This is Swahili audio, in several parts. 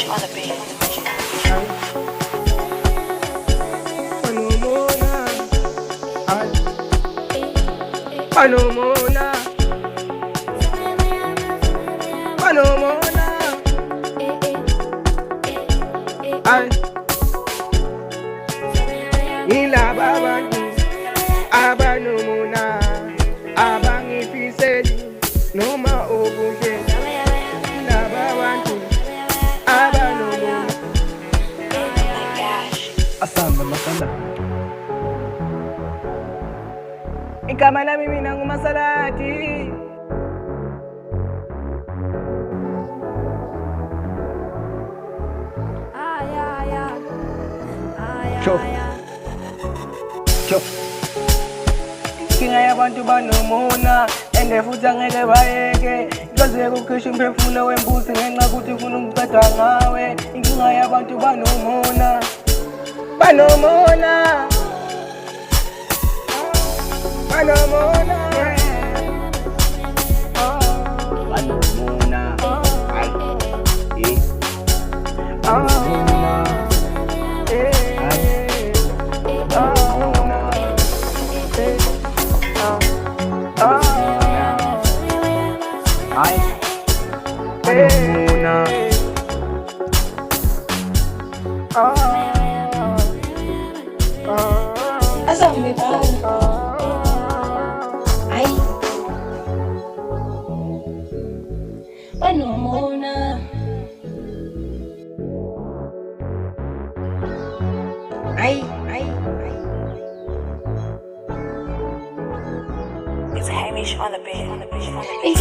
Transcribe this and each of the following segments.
Hamish on the beat. Panomona, ay, ilaba abantu abanomona abangifiseli noma okuhle, ilaba abantu abanomona asamba masala. Igama lami mina nguMasalati. Inkinga yabantu banomona ende futhi angeke bayeke kaze kukhishwa umphefumulo wembuzi ngenxa ukuthi ufuna ukuqeda ngawe. Inkinga yabantu banomona Panomona, It's Hamish on the beat. It's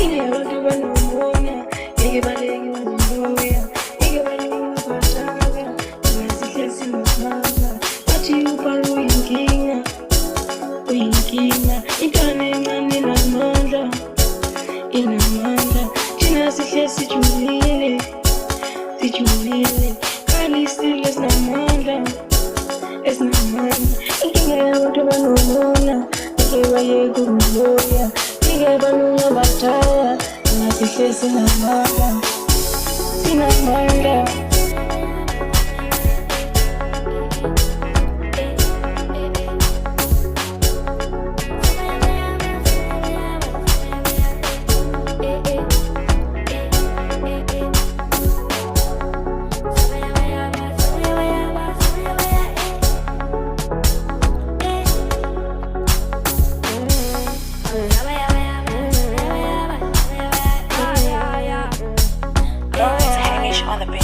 Hamish on the beat.